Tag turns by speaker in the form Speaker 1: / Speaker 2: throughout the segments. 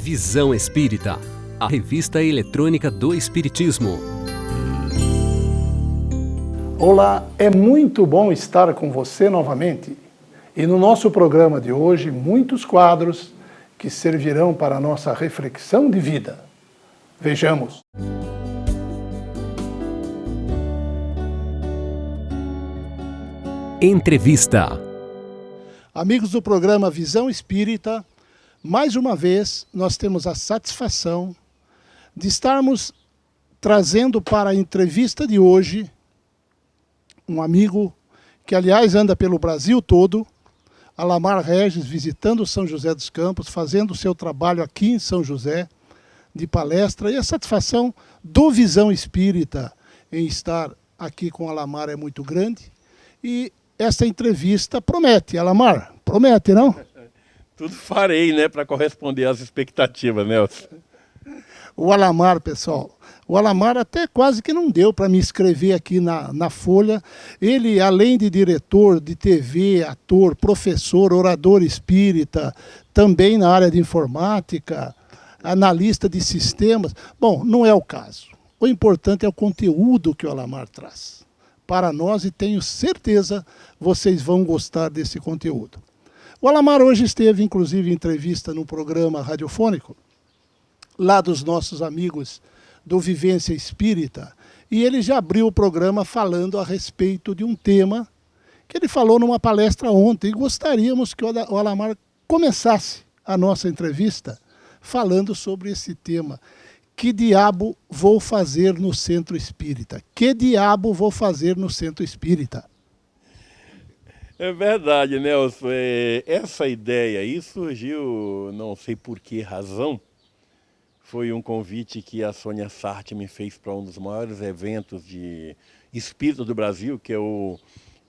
Speaker 1: Visão Espírita, a revista eletrônica do Espiritismo.
Speaker 2: Olá, é muito bom estar com você novamente. E no nosso programa de hoje, muitos quadros que servirão para a nossa reflexão de vida. Vejamos.
Speaker 1: Entrevista.
Speaker 2: Amigos do programa Visão Espírita, mais uma vez nós temos a satisfação de estarmos trazendo para a entrevista de hoje um amigo que, aliás, anda pelo Brasil todo, Alamar Regis, visitando São José dos Campos, fazendo o seu trabalho aqui em São José, de palestra, e a satisfação do Visão Espírita em estar aqui com Alamar é muito grande. E esta entrevista promete, Alamar, promete, não?
Speaker 3: Tudo farei, né, para corresponder às expectativas, Nelson.
Speaker 2: O Alamar, pessoal, o Alamar até quase que não deu para me escrever aqui na Folha. Ele, além de diretor de TV, ator, professor, orador espírita, também na área de informática, analista de sistemas. Bom, não é o caso. O importante é o conteúdo que o Alamar traz para nós e tenho certeza vocês vão gostar desse conteúdo. O Alamar hoje esteve, inclusive, em entrevista no programa radiofônico, lá dos nossos amigos do Vivência Espírita, e ele já abriu o programa falando a respeito de um tema que ele falou numa palestra ontem, e gostaríamos que o Alamar começasse a nossa entrevista falando sobre esse tema. Que diabo vou fazer no Centro Espírita? Que diabo vou fazer no Centro Espírita?
Speaker 3: É verdade, Nelson. Essa ideia aí surgiu, não sei por que razão, foi um convite que a Sônia Sartre me fez para um dos maiores eventos de espírita do Brasil, que é o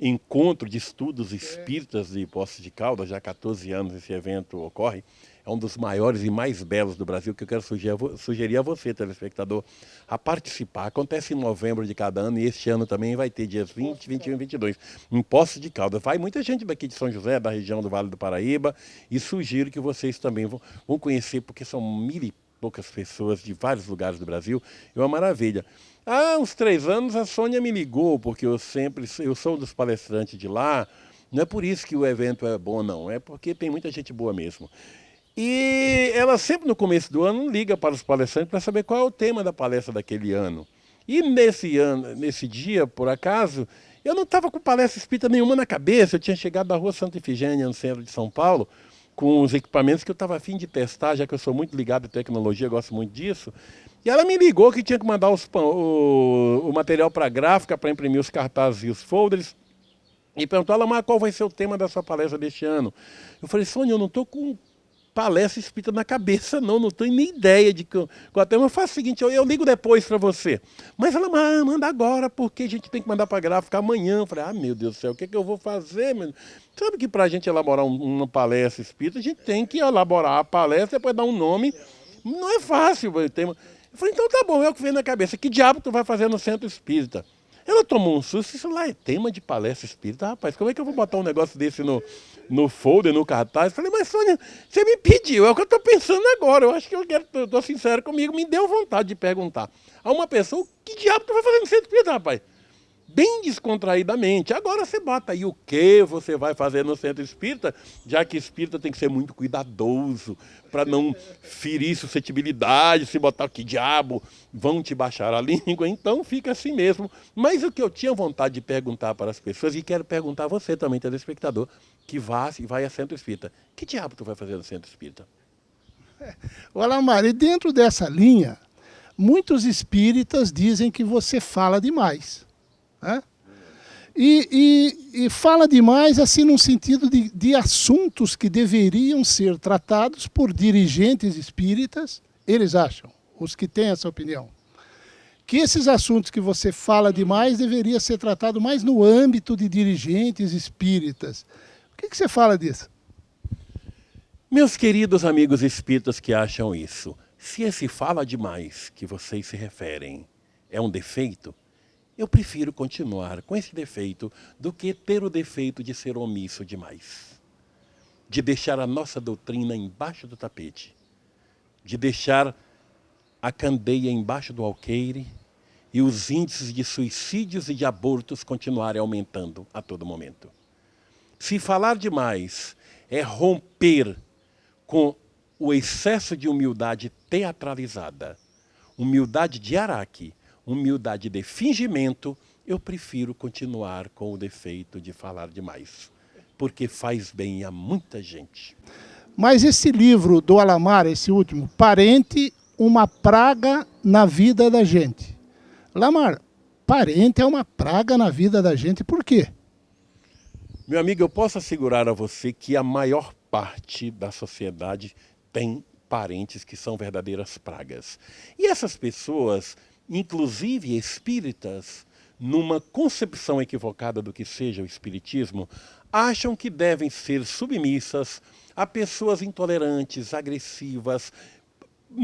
Speaker 3: Encontro de Estudos Espíritas de Poços de Caldas. Já há 14 anos esse evento ocorre. É um dos maiores e mais belos do Brasil, que eu quero sugerir a você, telespectador, a participar. Acontece em novembro de cada ano, e este ano também vai ter dias 20, 21 e 22, em Poços de Caldas. Vai muita gente daqui de São José, da região do Vale do Paraíba, e sugiro que vocês também vão conhecer, porque são 1000 e poucas pessoas de vários lugares do Brasil. É uma maravilha. Há uns 3 anos a Sônia me ligou, porque eu sou um dos palestrantes de lá. Não é por isso que o evento é bom, não. É porque tem muita gente boa mesmo. E ela sempre no começo do ano liga para os palestrantes para saber qual é o tema da palestra daquele ano. E nesse dia, por acaso, eu não estava com palestra espírita nenhuma na cabeça. Eu tinha chegado da Rua Santa Ifigênia, no centro de São Paulo, com os equipamentos que eu estava a fim de testar, já que eu sou muito ligado à tecnologia, gosto muito disso. E ela me ligou que tinha que mandar o material para a gráfica, para imprimir os cartazes e os folders. E perguntou, Alamar, qual vai ser o tema da sua palestra deste ano? Eu falei, Sônia, eu não estou com palestra espírita na cabeça, não tenho nem ideia de que qual tema. Eu faço o seguinte, eu ligo depois para você. Mas ela manda agora, porque a gente tem que mandar para a gráfica amanhã. Eu falei, meu Deus do céu, o que é que eu vou fazer? Sabe que para a gente elaborar uma palestra espírita, a gente tem que elaborar a palestra, depois dar um nome. Não é fácil o tema. Eu falei, então tá bom, é o que vem na cabeça. Que diabo tu vai fazer no Centro Espírita? Ela tomou um susto, isso lá é tema de palestra espírita. Rapaz, como é que eu vou botar um negócio desse no folder, no cartaz? Eu falei, mas Sônia, você me pediu, é o que eu estou pensando agora. Eu acho que eu estou sincero comigo, me deu vontade de perguntar a uma pessoa, que diabo tu vai fazer no Centro Espírita, rapaz? Bem descontraídamente. Agora você bota aí o que você vai fazer no Centro Espírita, já que espírita tem que ser muito cuidadoso para não ferir suscetibilidade, se botar que diabo, vão te baixar a língua, então fica assim mesmo. Mas o que eu tinha vontade de perguntar para as pessoas, e quero perguntar a você também, telespectador, que vai a Centro Espírita, que diabo tu vai fazer no Centro Espírita?
Speaker 2: Olha, Mari, dentro dessa linha, muitos espíritas dizem que você fala demais. Né? E fala demais assim num sentido de assuntos que deveriam ser tratados por dirigentes espíritas. Eles acham, os que têm essa opinião, que esses assuntos que você fala demais deveria ser tratado mais no âmbito de dirigentes espíritas. O que você fala disso?
Speaker 3: Meus queridos amigos espíritas que acham isso, se esse fala demais que vocês se referem é um defeito, eu prefiro continuar com esse defeito do que ter o defeito de ser omisso demais. De deixar a nossa doutrina embaixo do tapete. de deixar a candeia embaixo do alqueire e os índices de suicídios e de abortos continuarem aumentando a todo momento. Se falar demais é romper com o excesso de humildade teatralizada, humildade de Araque, humildade de fingimento, eu prefiro continuar com o defeito de falar demais, porque faz bem a muita gente.
Speaker 2: Mas esse livro do Alamar, esse último, Parente, uma praga na vida da gente. Alamar, parente é uma praga na vida da gente, por quê?
Speaker 3: Meu amigo, eu posso assegurar a você que a maior parte da sociedade tem parentes que são verdadeiras pragas. E essas pessoas, inclusive espíritas, numa concepção equivocada do que seja o espiritismo, acham que devem ser submissas a pessoas intolerantes, agressivas,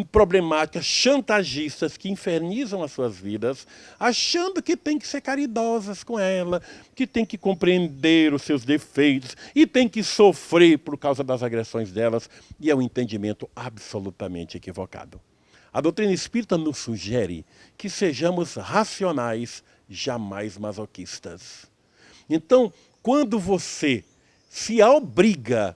Speaker 3: problemáticas, chantagistas que infernizam as suas vidas, achando que tem que ser caridosas com ela, que tem que compreender os seus defeitos e tem que sofrer por causa das agressões delas, e é um entendimento absolutamente equivocado. A doutrina espírita nos sugere que sejamos racionais, jamais masoquistas. Então, quando você se obriga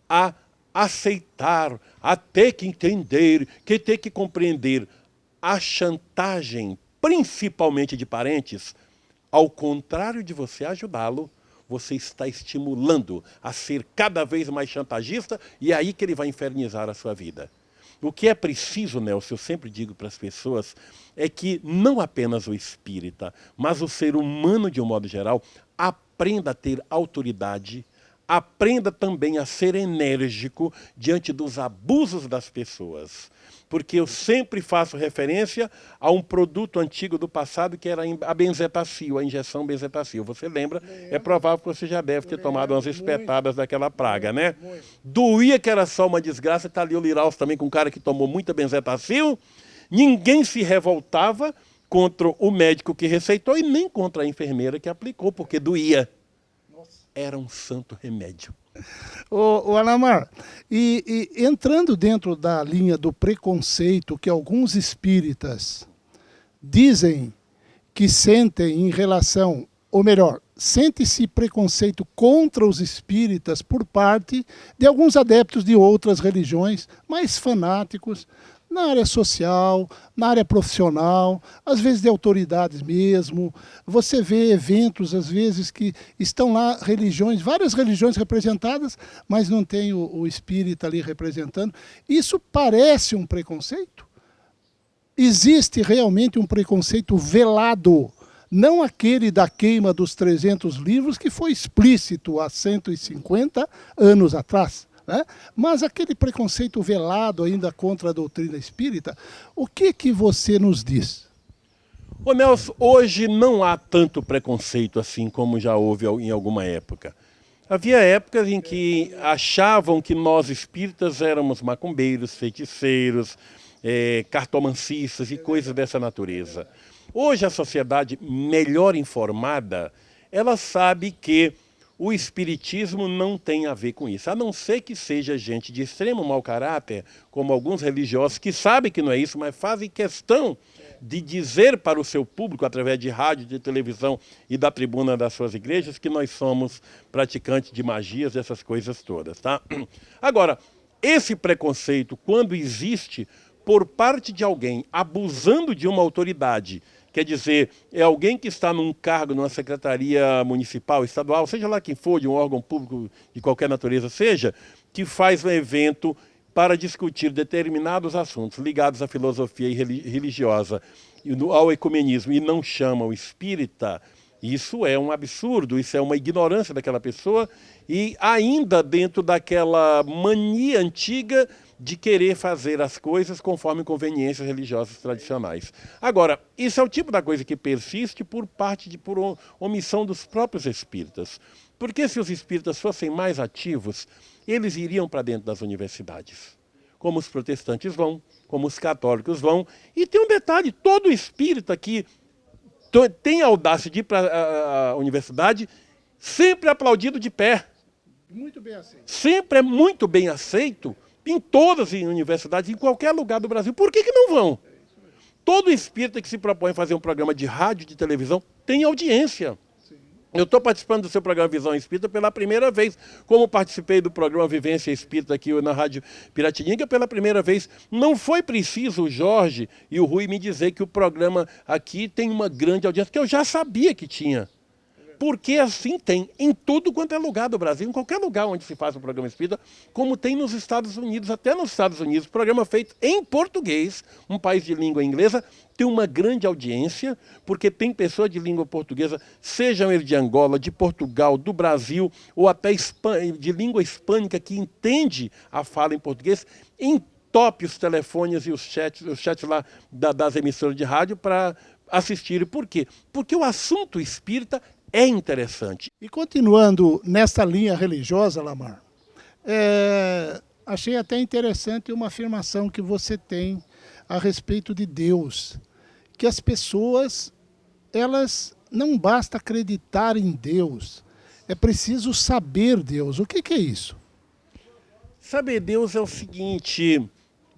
Speaker 3: a aceitar, a ter que entender, que ter que compreender a chantagem, principalmente de parentes, ao contrário de você ajudá-lo, você está estimulando a ser cada vez mais chantagista e é aí que ele vai infernizar a sua vida. O que é preciso, Nelson, eu sempre digo para as pessoas, é que não apenas o espírita, mas o ser humano de um modo geral, aprenda a ter autoridade, aprenda também a ser enérgico diante dos abusos das pessoas. Porque eu sempre faço referência a um produto antigo do passado que era a benzetacil, a injeção benzetacil. Você lembra? É provável que você já deve ter tomado umas espetadas daquela praga, né? Doía que era só uma desgraça, está ali o Liraus também com um cara que tomou muita benzetacil. Ninguém se revoltava contra o médico que receitou e nem contra a enfermeira que aplicou, porque doía. Era um santo remédio.
Speaker 2: Ô Alamar, e entrando dentro da linha do preconceito que alguns espíritas dizem que sentem em relação, ou melhor, sente-se preconceito contra os espíritas por parte de alguns adeptos de outras religiões, mais fanáticos, na área social, na área profissional, às vezes de autoridades mesmo. Você vê eventos, às vezes, que estão lá religiões, várias religiões representadas, mas não tem o espírita ali representando. Isso parece um preconceito? Existe realmente um preconceito velado, não aquele da queima dos 300 livros, que foi explícito há 150 anos atrás. Né? Mas aquele preconceito velado ainda contra a doutrina espírita, o que você nos diz?
Speaker 3: Ô Nelson, hoje não há tanto preconceito assim como já houve em alguma época. Havia épocas em que achavam que nós espíritas éramos macumbeiros, feiticeiros, cartomancistas e coisas dessa natureza. Hoje a sociedade melhor informada, ela sabe que o espiritismo não tem a ver com isso, a não ser que seja gente de extremo mau caráter, como alguns religiosos que sabem que não é isso, mas fazem questão de dizer para o seu público, através de rádio, de televisão e da tribuna das suas igrejas, que nós somos praticantes de magias, dessas coisas todas. Tá? Agora, esse preconceito, quando existe por parte de alguém abusando de uma autoridade, quer dizer, é alguém que está num cargo, numa secretaria municipal, estadual, seja lá quem for, de um órgão público de qualquer natureza seja, que faz um evento para discutir determinados assuntos ligados à filosofia religiosa, ao ecumenismo, e não chama o espírita, isso é um absurdo, isso é uma ignorância daquela pessoa, e ainda dentro daquela mania antiga de querer fazer as coisas conforme conveniências religiosas tradicionais. Agora, isso é o tipo da coisa que persiste por omissão dos próprios espíritas. Porque se os espíritas fossem mais ativos, eles iriam para dentro das universidades. Como os protestantes vão, como os católicos vão. E tem um detalhe, todo espírita que tem a audácia de ir para a universidade, sempre é aplaudido de pé.
Speaker 2: Muito bem aceito.
Speaker 3: Sempre é muito bem aceito, em todas as universidades, em qualquer lugar do Brasil. Por que não vão? Todo espírita que se propõe a fazer um programa de rádio, de televisão, tem audiência. Eu estou participando do seu programa Visão Espírita pela primeira vez, como participei do programa Vivência Espírita aqui na Rádio Piratininga pela primeira vez. Não foi preciso o Jorge e o Rui me dizer que o programa aqui tem uma grande audiência, que eu já sabia que tinha. Porque assim tem em tudo quanto é lugar do Brasil, em qualquer lugar onde se faz um programa espírita, como tem nos Estados Unidos, até nos Estados Unidos, programa feito em português, um país de língua inglesa, tem uma grande audiência, porque tem pessoas de língua portuguesa, sejam eles de Angola, de Portugal, do Brasil, ou até de língua hispânica, que entende a fala em português, entope os telefones e os chats lá das emissoras de rádio para assistirem. Por quê? Porque o assunto espírita é interessante.
Speaker 2: E continuando nesta linha religiosa, Lamar, achei até interessante uma afirmação que você tem a respeito de Deus, que as pessoas, elas não basta acreditar em Deus, é preciso saber Deus. O que é isso?
Speaker 3: Saber Deus é o seguinte,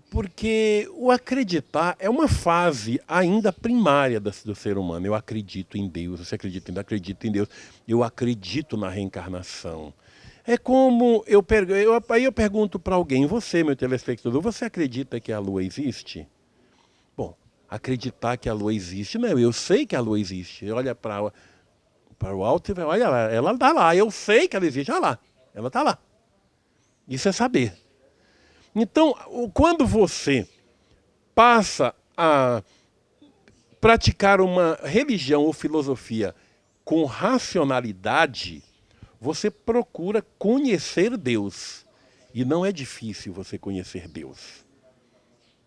Speaker 3: porque o acreditar é uma fase ainda primária do ser humano. Eu acredito em Deus, você acredita ainda acredito em Deus, eu acredito na reencarnação. É como aí eu pergunto para alguém, você, meu telespectador, você acredita que a Lua existe? Bom, acreditar que a Lua existe, não, eu sei que a Lua existe. Olha para o alto e vai, olha lá, ela está lá, eu sei que ela existe, olha lá, ela está lá. Isso é saber. Então, quando você passa a praticar uma religião ou filosofia com racionalidade, você procura conhecer Deus. E não é difícil você conhecer Deus.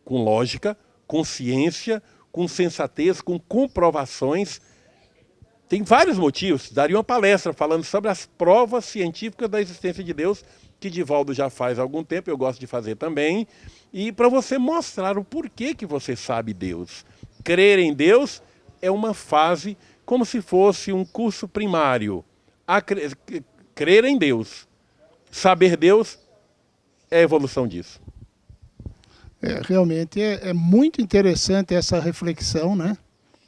Speaker 3: Com lógica, com ciência, com sensatez, com comprovações. Tem vários motivos. Daria uma palestra falando sobre as provas científicas da existência de Deus, que Divaldo já faz há algum tempo, eu gosto de fazer também, e para você mostrar o porquê que você sabe Deus. Crer em Deus é uma fase como se fosse um curso primário. Crer em Deus, saber Deus é a evolução disso.
Speaker 2: Realmente é muito interessante essa reflexão, né?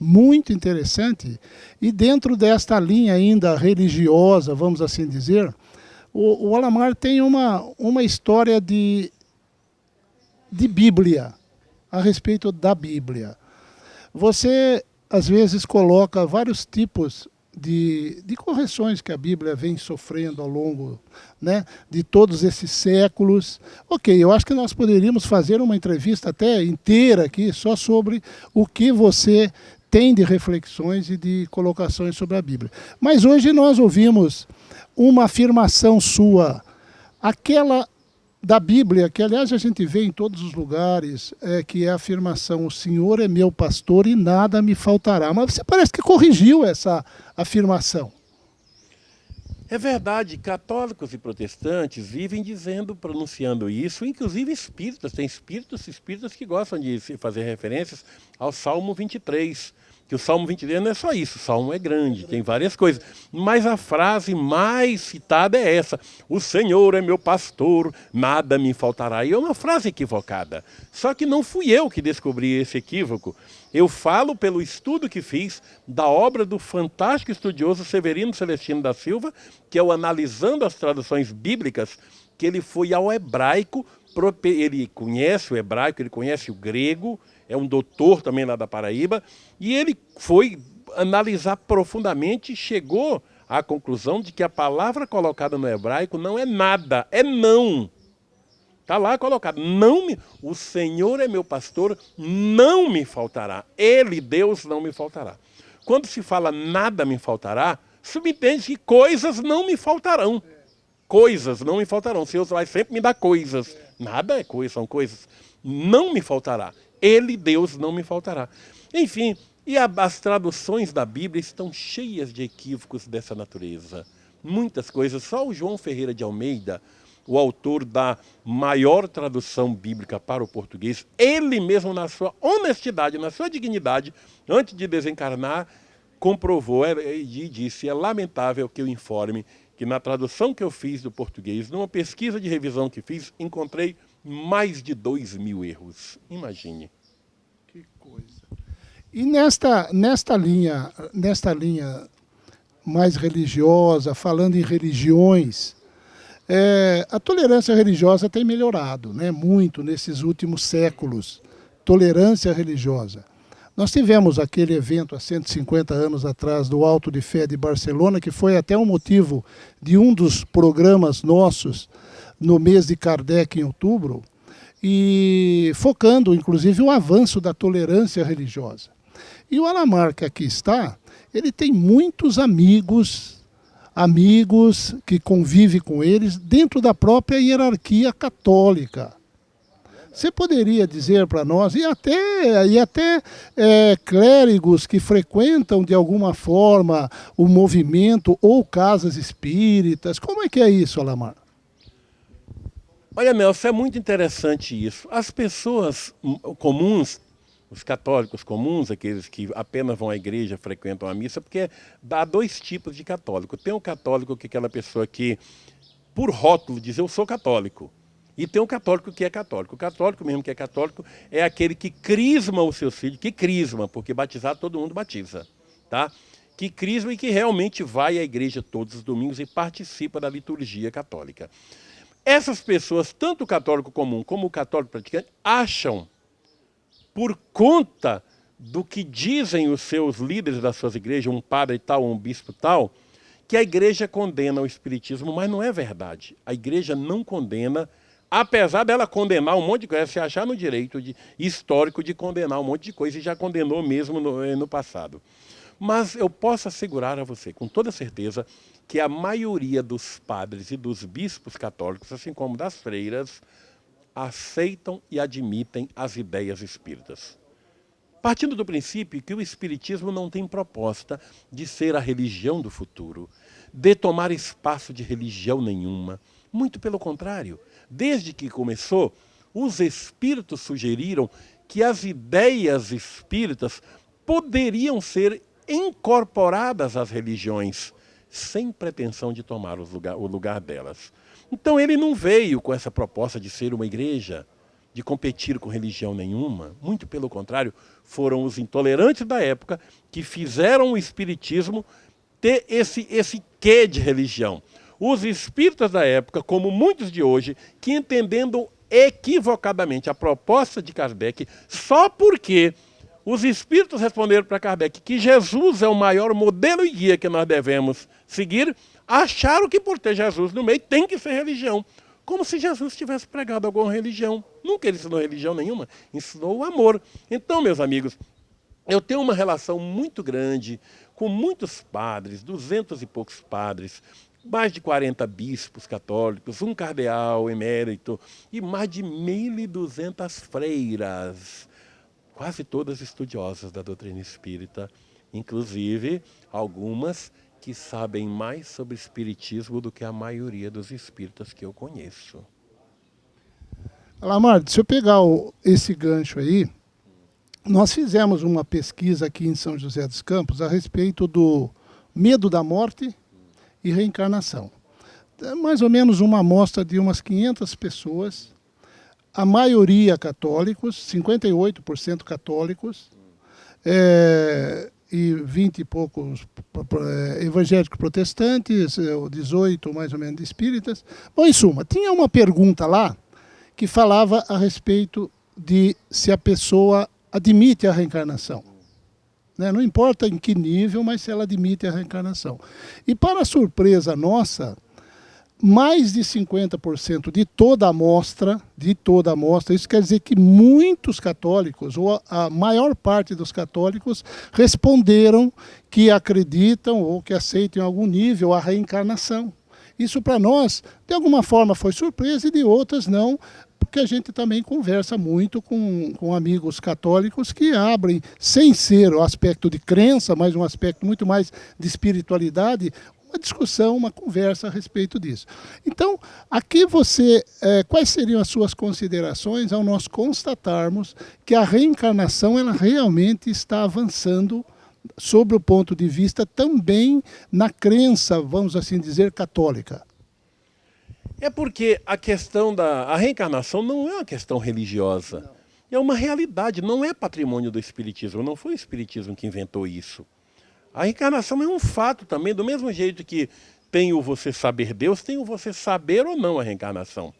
Speaker 2: Muito interessante. E dentro desta linha ainda religiosa, vamos assim dizer, o Alamar tem uma história de Bíblia, a respeito da Bíblia. Você, às vezes, coloca vários tipos de correções que a Bíblia vem sofrendo ao longo, né, de todos esses séculos. Ok, eu acho que nós poderíamos fazer uma entrevista até inteira aqui só sobre o que você tem de reflexões e de colocações sobre a Bíblia. Mas hoje nós ouvimos uma afirmação sua, aquela da Bíblia, que aliás a gente vê em todos os lugares, que é a afirmação, o Senhor é meu pastor e nada me faltará. Mas você parece que corrigiu essa afirmação.
Speaker 3: É verdade, católicos e protestantes vivem pronunciando isso, inclusive espíritas. Tem espíritas que gostam de fazer referências ao Salmo 23, que o Salmo 23 não é só isso, o Salmo é grande, tem várias coisas. Mas a frase mais citada é essa: o Senhor é meu pastor, nada me faltará. E é uma frase equivocada. Só que não fui eu que descobri esse equívoco. Eu falo pelo estudo que fiz da obra do fantástico estudioso Severino Celestino da Silva, que é o Analisando as Traduções Bíblicas, que ele foi ao hebraico, ele conhece o hebraico, ele conhece o grego, é um doutor também lá da Paraíba, e ele foi analisar profundamente e chegou à conclusão de que a palavra colocada no hebraico não é nada, é não. Está lá colocado, o Senhor é meu pastor, não me faltará. Ele, Deus, não me faltará. Quando se fala nada me faltará, subentende que coisas não me faltarão. Coisas não me faltarão. O Senhor vai sempre me dar coisas. Nada é coisa, são coisas. Não me faltará. Ele, Deus, não me faltará. Enfim, e as traduções da Bíblia estão cheias de equívocos dessa natureza. Muitas coisas. Só o João Ferreira de Almeida, o autor da maior tradução bíblica para o português, ele mesmo, na sua honestidade, na sua dignidade, antes de desencarnar, comprovou e disse: é lamentável que eu informe que na tradução que eu fiz do português, numa pesquisa de revisão que fiz, encontrei mais de 2.000 erros. Imagine.
Speaker 2: Que coisa. E nesta linha mais religiosa, falando em religiões, a tolerância religiosa tem melhorado, né, muito nesses últimos séculos. Tolerância religiosa. Nós tivemos aquele evento há 150 anos atrás do Alto de Fé de Barcelona, que foi até um motivo de um dos programas nossos no mês de Kardec, em outubro, e focando, inclusive, o avanço da tolerância religiosa. E o Alamar, que aqui está, ele tem muitos amigos que convivem com eles dentro da própria hierarquia católica. Você poderia dizer para nós, e até clérigos que frequentam de alguma forma o movimento ou casas espíritas, como é que é isso, Alamar?
Speaker 3: Olha, Nelson, é muito interessante isso. As pessoas comuns, os católicos comuns, aqueles que apenas vão à igreja, frequentam a missa, porque há dois tipos de católico. Tem o católico, que é aquela pessoa que, por rótulo, diz eu sou católico. E tem o católico que é católico. O católico mesmo que é católico é aquele que crisma os seus filhos, que crisma, porque batizar todo mundo batiza, tá? Que crisma e que realmente vai à igreja todos os domingos e participa da liturgia católica. Essas pessoas, tanto o católico comum como o católico praticante, acham, por conta do que dizem os seus líderes das suas igrejas, um padre tal, um bispo tal, que a igreja condena o espiritismo, mas não é verdade. A igreja não condena, apesar dela condenar um monte de coisa, se achar no direito histórico de condenar um monte de coisa, e já condenou mesmo no passado. Mas eu posso assegurar a você, com toda certeza, que a maioria dos padres e dos bispos católicos, assim como das freiras, aceitam e admitem as ideias espíritas. Partindo do princípio que o espiritismo não tem proposta de ser a religião do futuro, de tomar espaço de religião nenhuma. Muito pelo contrário. Desde que começou, os espíritos sugeriram que as ideias espíritas poderiam ser incorporadas às religiões, sem pretensão de tomar o lugar delas. Então ele não veio com essa proposta de ser uma igreja, de competir com religião nenhuma. Muito pelo contrário, foram os intolerantes da época que fizeram o espiritismo ter esse quê de religião. Os espíritas da época, como muitos de hoje, que entendendo equivocadamente a proposta de Kardec, só porque os espíritos responderam para Kardec que Jesus é o maior modelo e guia que nós devemos seguir, acharam que por ter Jesus no meio tem que ser religião. Como se Jesus tivesse pregado alguma religião. Nunca ele ensinou religião nenhuma, ensinou o amor. Então, meus amigos, eu tenho uma relação muito grande com muitos padres, 200 e poucos padres, mais de 40 bispos católicos, um cardeal emérito e mais de 1.200 freiras, quase todas estudiosas da doutrina espírita, inclusive algumas que sabem mais sobre espiritismo do que a maioria dos espíritas que eu conheço.
Speaker 2: Alamar, se eu pegar esse gancho aí, nós fizemos uma pesquisa aqui em São José dos Campos a respeito do medo da morte e reencarnação. É mais ou menos uma amostra de umas 500 pessoas, a maioria católicos, 58% católicos, e 20 e poucos evangélicos protestantes, 18 mais ou menos de espíritas. Bom, em suma, tinha uma pergunta lá que falava a respeito de se a pessoa admite a reencarnação. Né? Não importa em que nível, mas se ela admite a reencarnação. E para surpresa nossa, mais de 50% de toda a amostra, isso quer dizer que muitos católicos, ou a maior parte dos católicos, responderam que acreditam ou que aceitam em algum nível a reencarnação. Isso para nós, de alguma forma, foi surpresa e de outras não, porque a gente também conversa muito com amigos católicos que abrem, sem ser o aspecto de crença, mas um aspecto muito mais de espiritualidade, uma discussão, uma conversa a respeito disso. Então, aqui quais seriam as suas considerações ao nós constatarmos que a reencarnação ela realmente está avançando sobre o ponto de vista também na crença, vamos assim dizer, católica?
Speaker 3: É porque a questão a reencarnação não é uma questão religiosa.
Speaker 2: Não.
Speaker 3: É uma realidade, não é patrimônio do Espiritismo. Não foi o Espiritismo que inventou isso. A reencarnação é um fato também, do mesmo jeito que tem o você saber Deus, tem o você saber ou não a reencarnação.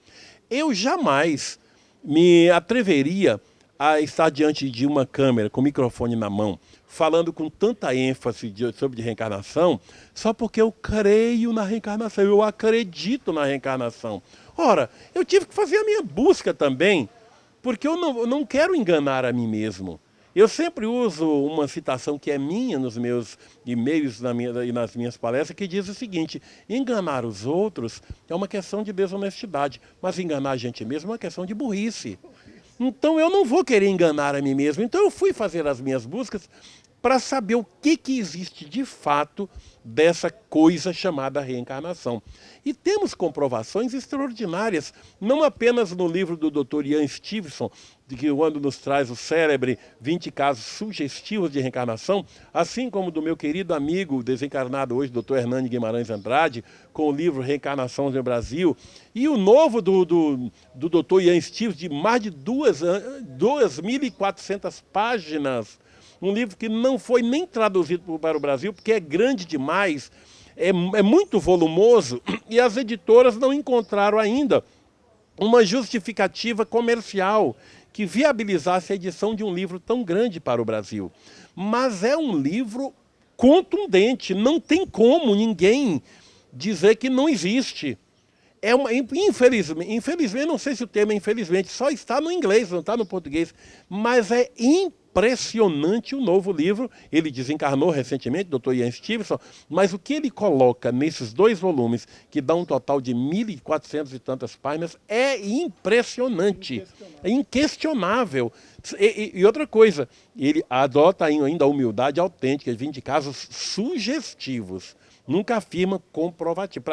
Speaker 3: Eu jamais me atreveria a estar diante de uma câmera, com o microfone na mão, falando com tanta ênfase sobre reencarnação, só porque eu creio na reencarnação, eu acredito na reencarnação. Ora, eu tive que fazer a minha busca também, porque eu não quero enganar a mim mesmo. Eu sempre uso uma citação que é minha nos meus e-mails e nas minhas palestras, que diz o seguinte: enganar os outros é uma questão de desonestidade, mas enganar a gente mesmo é uma questão de burrice. Então eu não vou querer enganar a mim mesmo. Então eu fui fazer as minhas buscas para saber o que existe de fato dessa coisa chamada reencarnação. E temos comprovações extraordinárias, não apenas no livro do Dr. Ian Stevenson, quando nos traz o célebre 20 casos sugestivos de reencarnação, assim como do meu querido amigo desencarnado hoje, Dr. Hernani Guimarães Andrade, com o livro Reencarnação no Brasil, e o novo do Dr. Ian Stevenson, de mais de 2.400 páginas, um livro que não foi nem traduzido para o Brasil, porque é grande demais, é muito volumoso, e as editoras não encontraram ainda uma justificativa comercial que viabilizasse a edição de um livro tão grande para o Brasil. Mas é um livro contundente, não tem como ninguém dizer que não existe. Infelizmente, não sei se o termo é infelizmente, só está no inglês, não está no português, mas é impressionante o novo livro. Ele desencarnou recentemente, Dr. Ian Stevenson, mas o que ele coloca nesses 2 volumes, que dá um total de 1.400 e tantas páginas, é impressionante, é inquestionável. E outra coisa, ele adota ainda a humildade autêntica, 20 casos sugestivos. Nunca afirma comprovativo,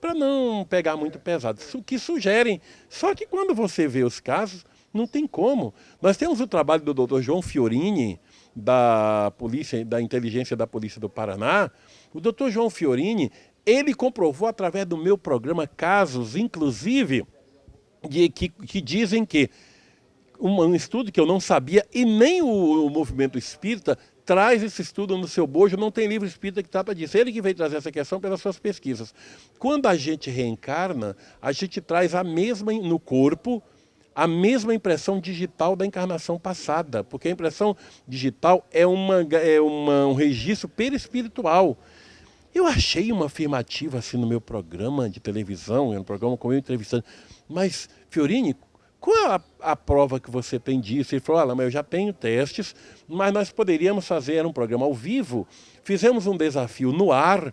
Speaker 3: para não pegar muito pesado. O que sugerem. Só que quando você vê os casos, não tem como. Nós temos o trabalho do Dr. João Fiorini, da inteligência da Polícia do Paraná. O Dr. João Fiorini, ele comprovou através do meu programa casos, inclusive, que dizem que um estudo que eu não sabia, e nem o movimento espírita traz esse estudo no seu bojo, não tem livro espírita que trata disso. Ele que veio trazer essa questão pelas suas pesquisas. Quando a gente reencarna, a gente traz no corpo a mesma impressão digital da encarnação passada, porque a impressão digital é um registro perispiritual. Eu achei uma afirmativa assim no meu programa de televisão, no programa com eu entrevistando, mas, Fiorini, qual é a prova que você tem disso? Ele falou, olha, mas eu já tenho testes, mas nós poderíamos fazer um programa ao vivo. Fizemos um desafio no ar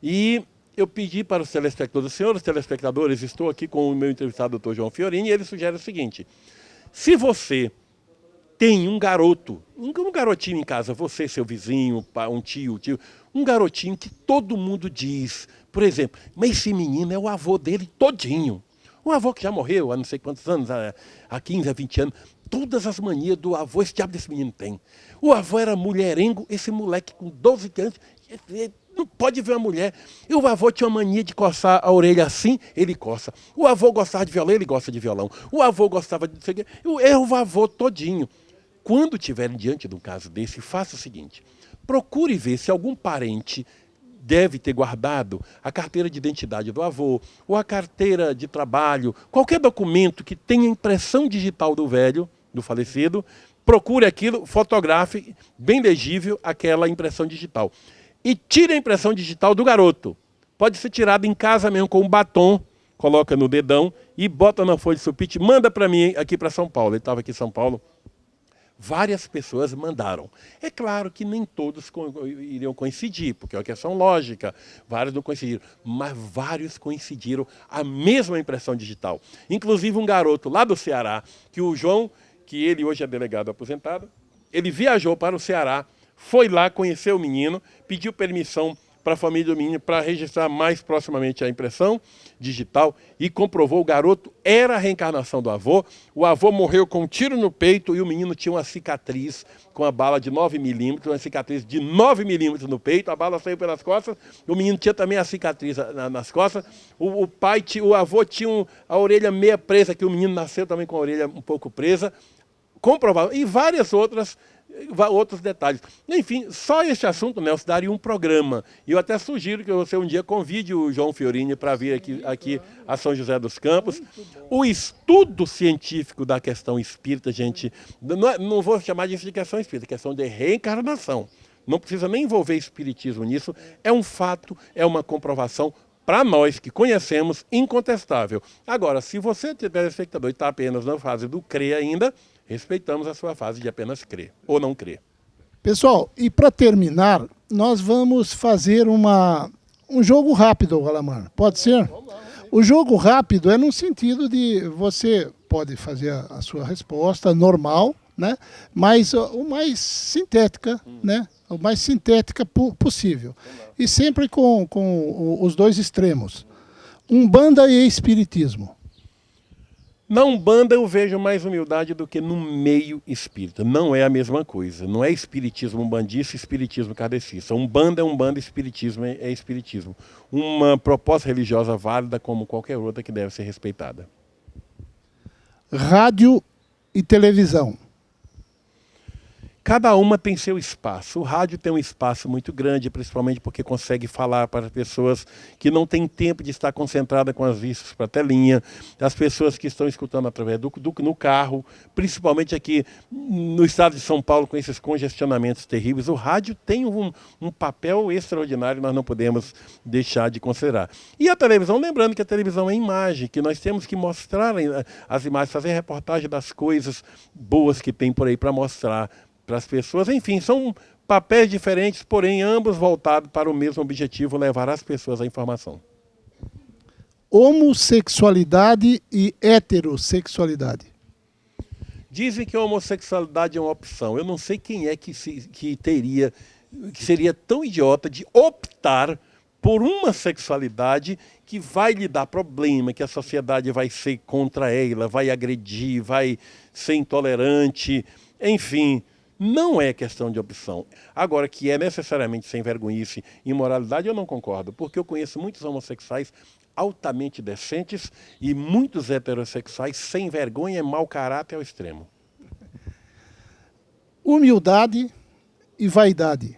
Speaker 3: e eu pedi para os telespectadores, senhores telespectadores, estou aqui com o meu entrevistado, Dr. João Fiorini, e ele sugere o seguinte: se você tem um garoto, um garotinho em casa, você, seu vizinho, um tio, um garotinho que todo mundo diz, por exemplo, mas esse menino é o avô dele todinho. Um avô que já morreu há não sei quantos anos, há 15, há 20 anos. Todas as manias do avô, esse diabo desse menino tem. O avô era mulherengo, esse moleque com 12 anos, não pode ver uma mulher. E o avô tinha uma mania de coçar a orelha assim, ele coça. O avô gostava de violão, ele gosta de violão. O avô gostava de... É o avô todinho. Quando estiverem diante de um caso desse, faça o seguinte: procure ver se algum parente deve ter guardado a carteira de identidade do avô, ou a carteira de trabalho, qualquer documento que tenha impressão digital do velho, do falecido, procure aquilo, fotografe, bem legível, aquela impressão digital. E tire a impressão digital do garoto. Pode ser tirado em casa mesmo com um batom, coloca no dedão e bota na folha de sulfite, manda para mim aqui para São Paulo. Ele estava aqui em São Paulo. Várias pessoas mandaram. É claro que nem todos iriam coincidir, porque é uma questão lógica. Vários não coincidiram, mas vários coincidiram a mesma impressão digital. Inclusive um garoto lá do Ceará, que o João, que ele hoje é delegado aposentado, ele viajou para o Ceará, foi lá conhecer o menino, pediu permissão para a família do menino para registrar mais proximamente a impressão digital e comprovou o garoto era a reencarnação do avô. O avô morreu com um tiro no peito e o menino tinha uma cicatriz com a bala de 9 milímetros, uma cicatriz de 9 milímetros no peito, a bala saiu pelas costas, o menino tinha também a cicatriz nas costas, o avô tinha a orelha meia presa, que o menino nasceu também com a orelha um pouco presa, comprovado, e vários outros detalhes. Enfim, só este assunto, Nelson, daria um programa. E eu até sugiro que você um dia convide o João Fiorini para vir aqui a São José dos Campos. O estudo científico da questão espírita, gente, não vou chamar de questão espírita, questão de reencarnação. Não precisa nem envolver espiritismo nisso. É um fato, é uma comprovação para nós que conhecemos, incontestável. Agora, se você, telespectador, está apenas na fase do crer ainda, respeitamos a sua fase de apenas crer ou não crer.
Speaker 2: Pessoal, e para terminar, nós vamos fazer um jogo rápido, Alamar. Pode ser? O jogo rápido é no sentido de você pode fazer a sua resposta normal, né? Mas o mais sintética, né? O mais sintética possível. E sempre com os dois extremos. Umbanda e espiritismo.
Speaker 3: Na Umbanda eu vejo mais humildade do que no meio espírita. Não é a mesma coisa. Não é espiritismo umbandista e espiritismo kardecista. Umbanda é umbanda, espiritismo é espiritismo. Uma proposta religiosa válida como qualquer outra que deve ser respeitada.
Speaker 2: Rádio e televisão.
Speaker 3: Cada uma tem seu espaço. O rádio tem um espaço muito grande, principalmente porque consegue falar para as pessoas que não têm tempo de estar concentrada com as vistas para a telinha, as pessoas que estão escutando através no carro, principalmente aqui no estado de São Paulo, com esses congestionamentos terríveis. O rádio tem um papel extraordinário, nós não podemos deixar de considerar. E a televisão, lembrando que a televisão é imagem, que nós temos que mostrar as imagens, fazer reportagem das coisas boas que tem por aí para mostrar para as pessoas. Enfim, são papéis diferentes, porém ambos voltados para o mesmo objetivo, levar as pessoas à informação.
Speaker 2: Homossexualidade e heterossexualidade.
Speaker 3: Dizem que a homossexualidade é uma opção. Eu não sei quem é que seria tão idiota de optar por uma sexualidade que vai lhe dar problema, que a sociedade vai ser contra ela, vai agredir, vai ser intolerante, enfim. Não é questão de opção. Agora, que é necessariamente sem vergonhice e imoralidade, eu não concordo, porque eu conheço muitos homossexuais altamente decentes e muitos heterossexuais sem vergonha e mau caráter ao extremo.
Speaker 2: Humildade e vaidade.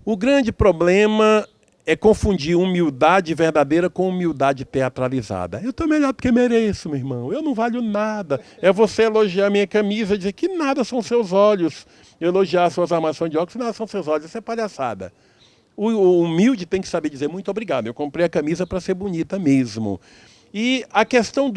Speaker 3: O grande problema é confundir humildade verdadeira com humildade teatralizada. Eu estou melhor do que mereço, meu irmão. Eu não valho nada. É você elogiar minha camisa, dizer que nada são seus olhos. Elogiar suas armações de óculos, nada são seus olhos. Isso é palhaçada. O humilde tem que saber dizer muito obrigado. Eu comprei a camisa para ser bonita mesmo. E a questão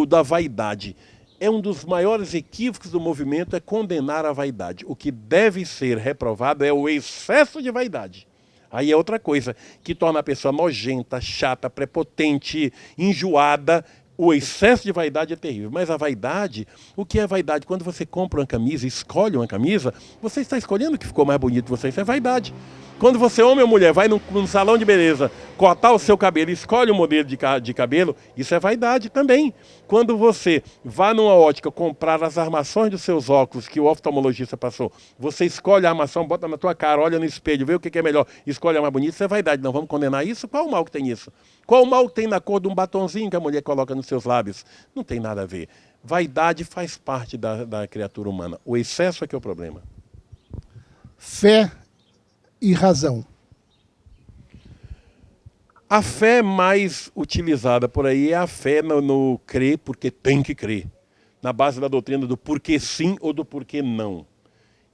Speaker 3: da vaidade. É um dos maiores equívocos do movimento, é condenar a vaidade. O que deve ser reprovado é o excesso de vaidade. Aí é outra coisa, que torna a pessoa nojenta, chata, prepotente, enjoada. O excesso de vaidade é terrível. Mas a vaidade, o que é vaidade? Quando você compra uma camisa, escolhe uma camisa, você está escolhendo o que ficou mais bonito de você. Isso é vaidade. Quando você, homem ou mulher, vai num salão de beleza cortar o seu cabelo, escolhe um modelo de cabelo, isso é vaidade também. Quando você vai numa ótica comprar as armações dos seus óculos que o oftalmologista passou, você escolhe a armação, bota na tua cara, olha no espelho, vê o que é melhor, escolhe a mais bonita, isso é vaidade. Não vamos condenar isso? Qual o mal que tem isso? Qual o mal que tem na cor de um batonzinho que a mulher coloca nos seus lábios? Não tem nada a ver. Vaidade faz parte da criatura humana. O excesso é que é o problema.
Speaker 2: Fé e razão.
Speaker 3: A fé mais utilizada por aí é a fé no crer porque tem que crer. Na base da doutrina do porquê sim ou do porquê não.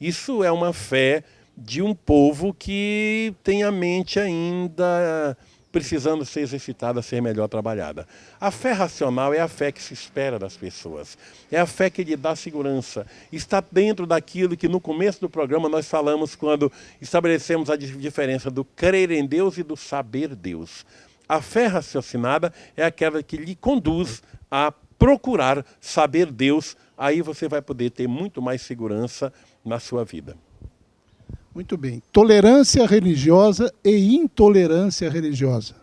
Speaker 3: Isso é uma fé de um povo que tem a mente ainda precisando ser exercitada, ser melhor trabalhada. A fé racional é a fé que se espera das pessoas. É a fé que lhe dá segurança. Está dentro daquilo que no começo do programa nós falamos quando estabelecemos a diferença do crer em Deus e do saber Deus. A fé raciocinada é aquela que lhe conduz a procurar saber Deus. Aí você vai poder ter muito mais segurança na sua vida.
Speaker 2: Muito bem. Tolerância religiosa e intolerância religiosa.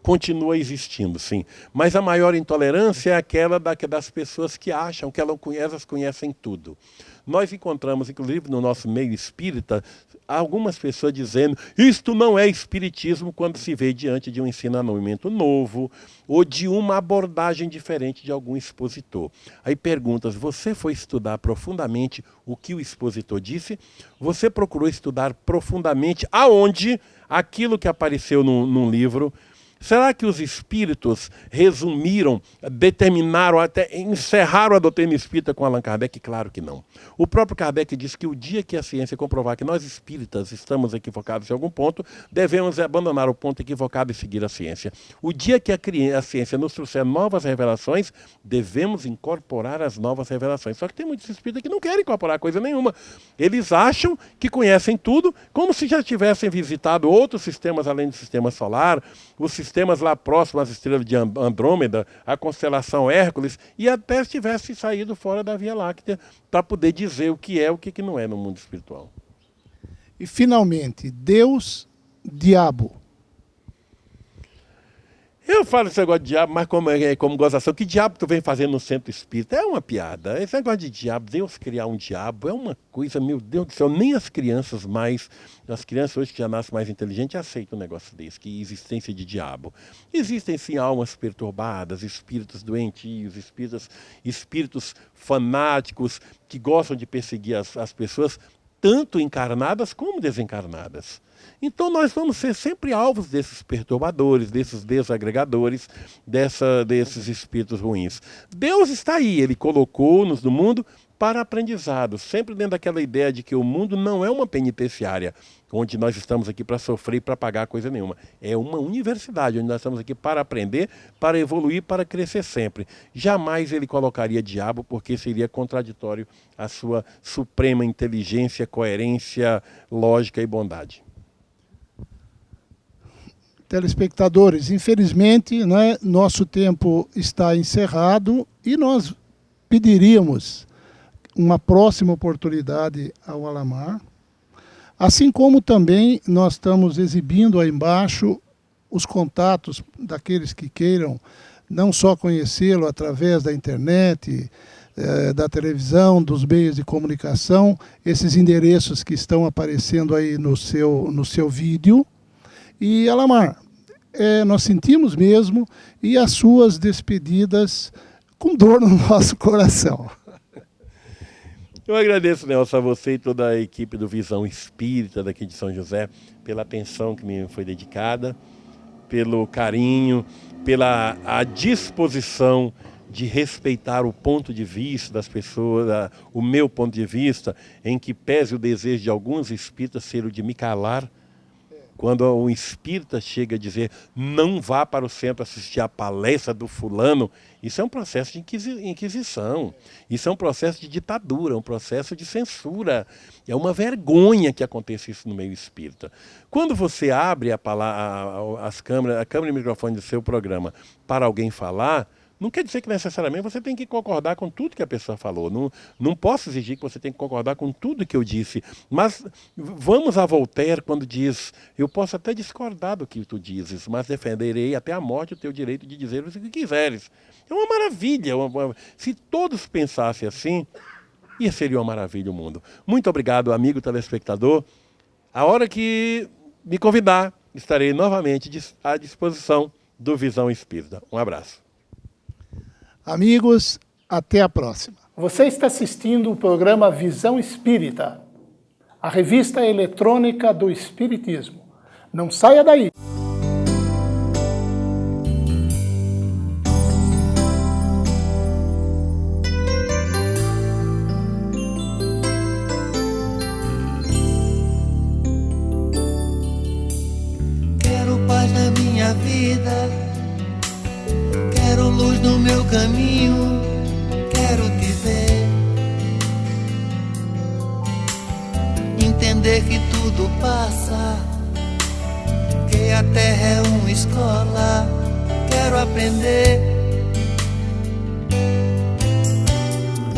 Speaker 3: Continua existindo, sim. Mas a maior intolerância é aquela das pessoas que acham que elas conhecem tudo. Nós encontramos, inclusive no nosso meio espírita, algumas pessoas dizendo isto não é espiritismo quando se vê diante de um ensinamento novo ou de uma abordagem diferente de algum expositor. Aí perguntas, você foi estudar profundamente o que o expositor disse? Você procurou estudar profundamente aonde aquilo que apareceu num livro? Será que os espíritos resumiram, determinaram, até encerraram a doutrina espírita com Allan Kardec? Claro que não. O próprio Kardec diz que o dia que a ciência comprovar que nós espíritas estamos equivocados em algum ponto, devemos abandonar o ponto equivocado e seguir a ciência. O dia que a ciência nos trouxer novas revelações, devemos incorporar as novas revelações. Só que tem muitos espíritas que não querem incorporar coisa nenhuma. Eles acham que conhecem tudo, como se já tivessem visitado outros sistemas além do sistema solar, os sistemas lá próximos às estrelas de Andrômeda, a constelação Hércules, e até tivesse saído fora da Via Láctea para poder dizer o que é o que não é no mundo espiritual.
Speaker 2: E, finalmente, Deus, diabo.
Speaker 3: Eu falo esse negócio de diabo, mas como gozação. Que diabo tu vem fazendo no centro espírita? É uma piada. Esse negócio de diabo, Deus criar um diabo, é uma coisa, meu Deus do céu, nem as crianças hoje que já nascem mais inteligentes, aceitam um negócio desse, que existência de diabo. Existem sim almas perturbadas, espíritos doentios, espíritos fanáticos, que gostam de perseguir as pessoas, tanto encarnadas como desencarnadas. Então nós vamos ser sempre alvos desses perturbadores, desses desagregadores, desses espíritos ruins. Deus está aí, Ele colocou-nos no mundo para aprendizado, sempre dentro daquela ideia de que o mundo não é uma penitenciária, onde nós estamos aqui para sofrer e para pagar coisa nenhuma. É uma universidade, onde nós estamos aqui para aprender, para evoluir, para crescer sempre. Jamais Ele colocaria diabo, porque seria contraditório à sua suprema inteligência, coerência, lógica e bondade.
Speaker 2: Telespectadores, infelizmente, né, nosso tempo está encerrado e nós pediríamos uma próxima oportunidade ao Alamar, assim como também nós estamos exibindo aí embaixo os contatos daqueles que queiram não só conhecê-lo através da internet, da televisão, dos meios de comunicação, esses endereços que estão aparecendo aí no seu vídeo. E, Alamar, nós sentimos mesmo, e as suas despedidas com dor no nosso coração.
Speaker 3: Eu agradeço, Nelson, a você e toda a equipe do Visão Espírita daqui de São José, pela atenção que me foi dedicada, pelo carinho, pela a disposição de respeitar o ponto de vista das pessoas, o meu ponto de vista, em que pese o desejo de alguns espíritas ser o de me calar. Quando um espírita chega a dizer não vá para o centro assistir a palestra do fulano, isso é um processo de inquisição, isso é um processo de ditadura, um processo de censura. É uma vergonha que aconteça isso no meio espírita. Quando você abre a câmera e o microfone do seu programa para alguém falar, não quer dizer que necessariamente você tem que concordar com tudo que a pessoa falou. Não posso exigir que você tenha que concordar com tudo que eu disse. Mas vamos a Voltaire quando diz, eu posso até discordar do que tu dizes, mas defenderei até a morte o teu direito de dizer o que quiseres. É uma maravilha. Se todos pensassem assim, seria uma maravilha o mundo. Muito obrigado, amigo telespectador. A hora que me convidar, estarei novamente à disposição do Visão Espírita. Um abraço.
Speaker 2: Amigos, até a próxima. Você está assistindo o programa Visão Espírita, a revista eletrônica do Espiritismo. Não saia daí!
Speaker 4: Quero paz na minha vida, quero luz no meu caminho, quero te ver, entender que tudo passa, que a terra é uma escola, quero aprender.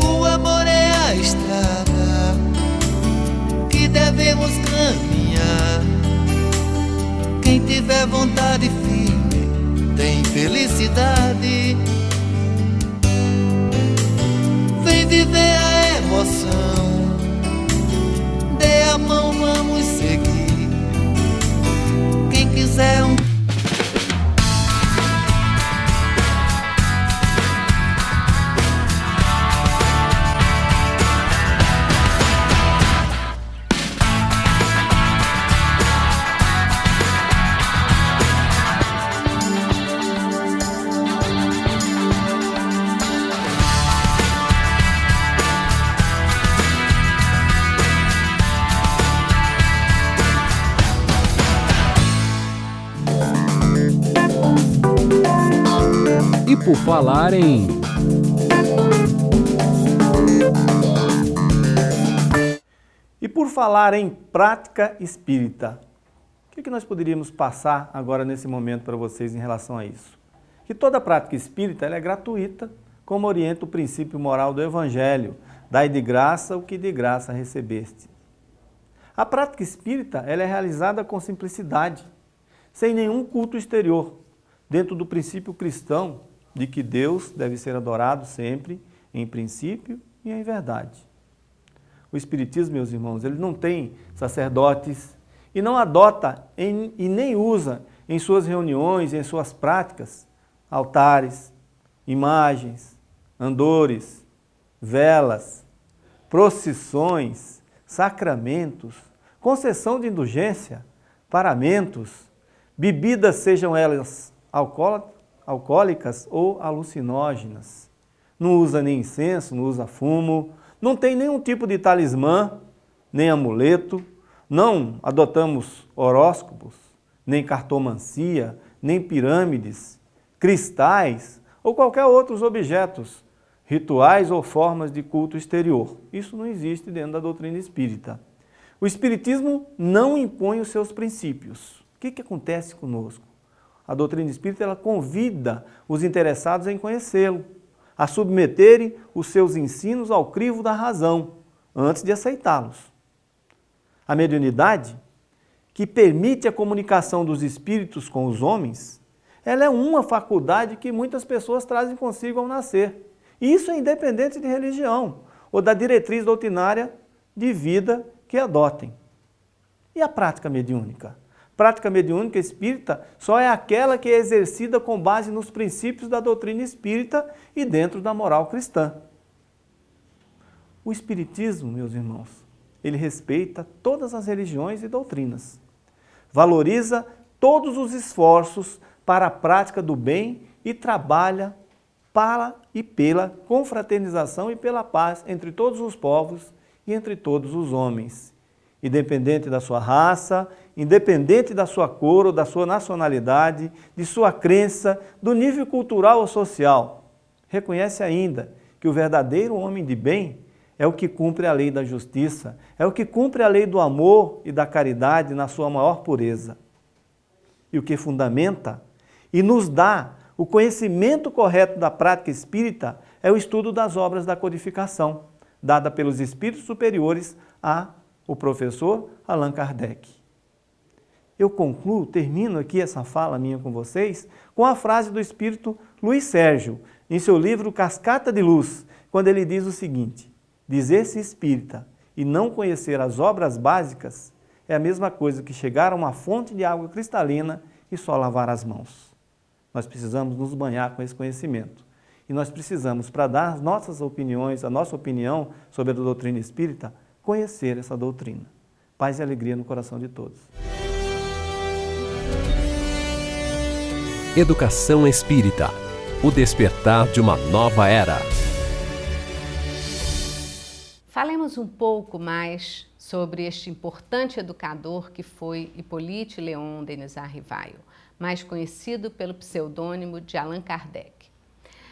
Speaker 4: O amor é a estrada que devemos caminhar. Quem tiver vontade firme tem felicidade. Vem viver a emoção, dê a mão, vamos seguir. Quem quiser
Speaker 1: E por falar em...
Speaker 5: E por falar em prática espírita, o que nós poderíamos passar agora nesse momento para vocês em relação a isso? Que toda prática espírita ela é gratuita, como orienta o princípio moral do Evangelho, dai de graça o que de graça recebeste. A prática espírita ela é realizada com simplicidade, sem nenhum culto exterior, dentro do princípio cristão de que Deus deve ser adorado sempre, em princípio e em verdade. O Espiritismo, meus irmãos, ele não tem sacerdotes e não adota e nem usa em suas reuniões, em suas práticas, altares, imagens, andores, velas, procissões, sacramentos, concessão de indulgência, paramentos, bebidas, sejam elas alcoólicas ou alucinógenas. Não usa nem incenso, não usa fumo, não tem nenhum tipo de talismã, nem amuleto, não adotamos horóscopos, nem cartomancia, nem pirâmides, cristais ou qualquer outros objetos, rituais ou formas de culto exterior. Isso não existe dentro da doutrina espírita. O Espiritismo não impõe os seus princípios. O que acontece conosco? A doutrina espírita ela convida os interessados em conhecê-lo, a submeterem os seus ensinos ao crivo da razão, antes de aceitá-los. A mediunidade, que permite a comunicação dos espíritos com os homens, ela é uma faculdade que muitas pessoas trazem consigo ao nascer. E isso é independente de religião ou da diretriz doutrinária de vida que adotem. E a prática mediúnica? Prática mediúnica espírita só é aquela que é exercida com base nos princípios da doutrina espírita e dentro da moral cristã. O Espiritismo, meus irmãos, ele respeita todas as religiões e doutrinas. Valoriza todos os esforços para a prática do bem e trabalha para e pela confraternização e pela paz entre todos os povos e entre todos os homens. Independente da sua raça, independente da sua cor ou da sua nacionalidade, de sua crença, do nível cultural ou social. Reconhece ainda que o verdadeiro homem de bem é o que cumpre a lei da justiça, é o que cumpre a lei do amor e da caridade na sua maior pureza. E o que fundamenta e nos dá o conhecimento correto da prática espírita é o estudo das obras da codificação, dada pelos espíritos superiores o professor Allan Kardec. Eu concluo, termino aqui essa fala minha com vocês, com a frase do espírito Luiz Sérgio, em seu livro Cascata de Luz, quando ele diz o seguinte: dizer-se espírita e não conhecer as obras básicas é a mesma coisa que chegar a uma fonte de água cristalina e só lavar as mãos. Nós precisamos nos banhar com esse conhecimento. E nós precisamos, para dar as nossas opiniões, a nossa opinião sobre a doutrina espírita, conhecer essa doutrina. Paz e alegria no coração de todos.
Speaker 1: Educação Espírita. O despertar de uma nova era.
Speaker 6: Falemos um pouco mais sobre este importante educador que foi Hippolyte Léon Denisard Rivail, mais conhecido pelo pseudônimo de Allan Kardec.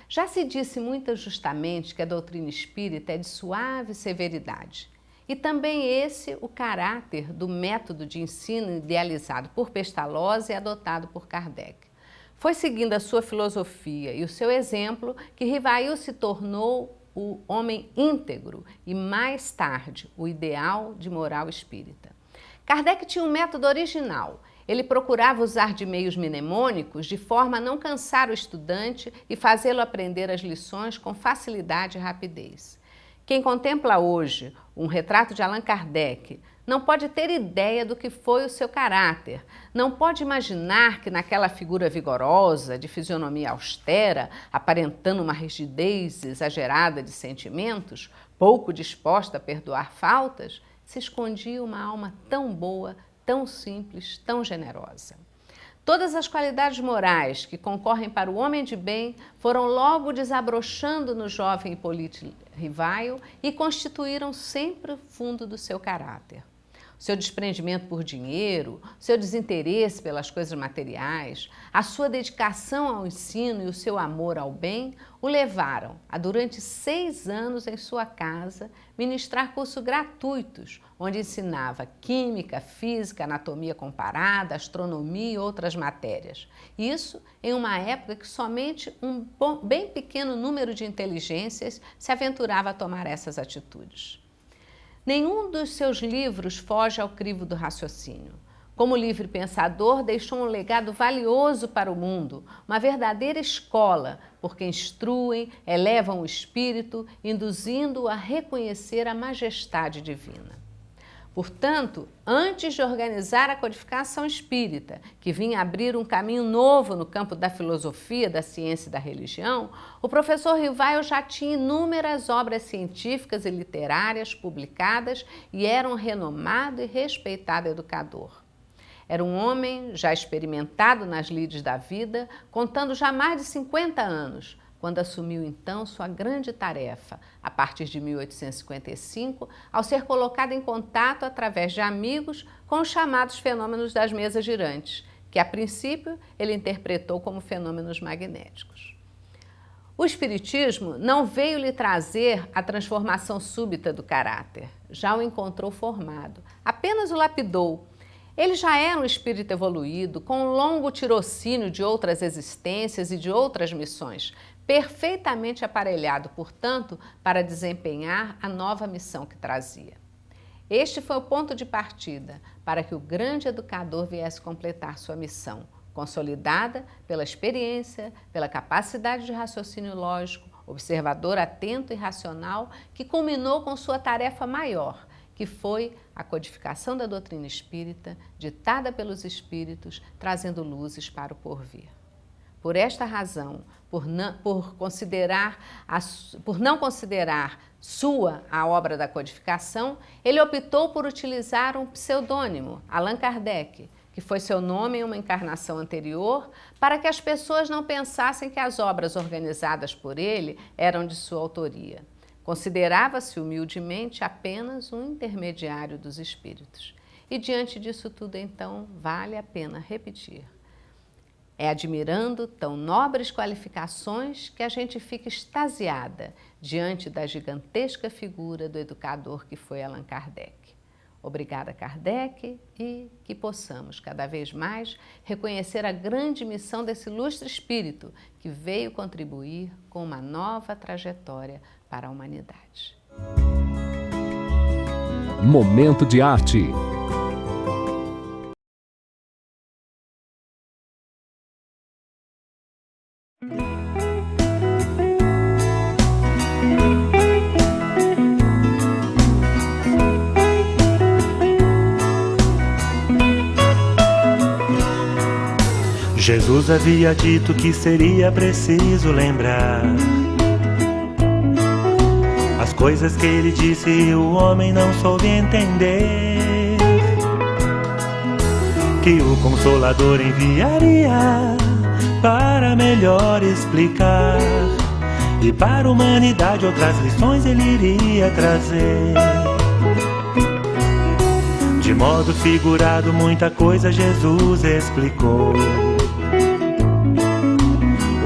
Speaker 6: Já se disse muito justamente que a doutrina espírita é de suave severidade. E também esse o caráter do método de ensino idealizado por Pestalozzi e adotado por Kardec. Foi seguindo a sua filosofia e o seu exemplo que Rivail se tornou o homem íntegro e, mais tarde, o ideal de moral espírita. Kardec tinha um método original. Ele procurava usar de meios mnemônicos de forma a não cansar o estudante e fazê-lo aprender as lições com facilidade e rapidez. Quem contempla hoje um retrato de Allan Kardec não pode ter ideia do que foi o seu caráter, não pode imaginar que naquela figura vigorosa, de fisionomia austera, aparentando uma rigidez exagerada de sentimentos, pouco disposta a perdoar faltas, se escondia uma alma tão boa, tão simples, tão generosa. Todas as qualidades morais que concorrem para o homem de bem foram logo desabrochando no jovem Hippolyte Rivaio e constituíram sempre o fundo do seu caráter. Seu desprendimento por dinheiro, seu desinteresse pelas coisas materiais, a sua dedicação ao ensino e o seu amor ao bem o levaram a, durante 6 anos em sua casa, ministrar cursos gratuitos, onde ensinava química, física, anatomia comparada, astronomia e outras matérias. Isso em uma época que somente um bem pequeno número de inteligências se aventurava a tomar essas atitudes. Nenhum dos seus livros foge ao crivo do raciocínio. Como livre pensador, deixou um legado valioso para o mundo, uma verdadeira escola, porque instruem, elevam o espírito, induzindo-o a reconhecer a majestade divina. Portanto, antes de organizar a codificação espírita, que vinha abrir um caminho novo no campo da filosofia, da ciência e da religião, o professor Rivaio já tinha inúmeras obras científicas e literárias publicadas e era um renomado e respeitado educador. Era um homem já experimentado nas lides da vida, contando já mais de 50 anos, quando assumiu então sua grande tarefa, a partir de 1855, ao ser colocado em contato através de amigos com os chamados fenômenos das mesas girantes, que a princípio ele interpretou como fenômenos magnéticos. O Espiritismo não veio lhe trazer a transformação súbita do caráter, já o encontrou formado, apenas o lapidou. Ele já era um espírito evoluído, com um longo tirocínio de outras existências e de outras missões, perfeitamente aparelhado, portanto, para desempenhar a nova missão que trazia. Este foi o ponto de partida para que o grande educador viesse completar sua missão, consolidada pela experiência, pela capacidade de raciocínio lógico, observador atento e racional, que culminou com sua tarefa maior, que foi a codificação da doutrina espírita, ditada pelos espíritos, trazendo luzes para o porvir. Por esta razão, por não considerar sua a obra da codificação, ele optou por utilizar um pseudônimo, Allan Kardec, que foi seu nome em uma encarnação anterior, para que as pessoas não pensassem que as obras organizadas por ele eram de sua autoria. Considerava-se humildemente apenas um intermediário dos espíritos. E diante disso tudo, então, vale a pena repetir. É admirando tão nobres qualificações que a gente fica extasiada diante da gigantesca figura do educador que foi Allan Kardec. Obrigada, Kardec, e que possamos cada vez mais reconhecer a grande missão desse ilustre espírito que veio contribuir com uma nova trajetória para a humanidade.
Speaker 1: Momento de arte.
Speaker 7: Jesus havia dito que seria preciso lembrar as coisas que ele disse e o homem não soube entender, que o Consolador enviaria para melhor explicar, e para a humanidade outras lições ele iria trazer. De modo figurado muita coisa Jesus explicou.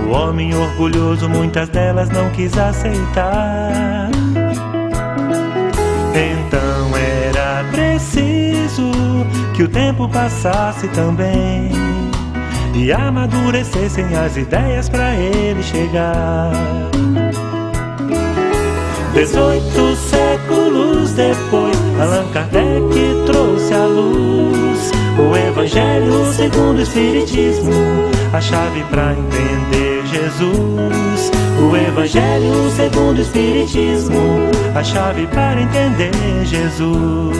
Speaker 7: O homem orgulhoso muitas delas não quis aceitar. Então era preciso que o tempo passasse também e amadurecessem as ideias para ele chegar. 18 séculos depois, Allan Kardec trouxe à luz o Evangelho segundo o Espiritismo, a chave para entender Jesus. O Evangelho segundo o Espiritismo, a chave para entender Jesus.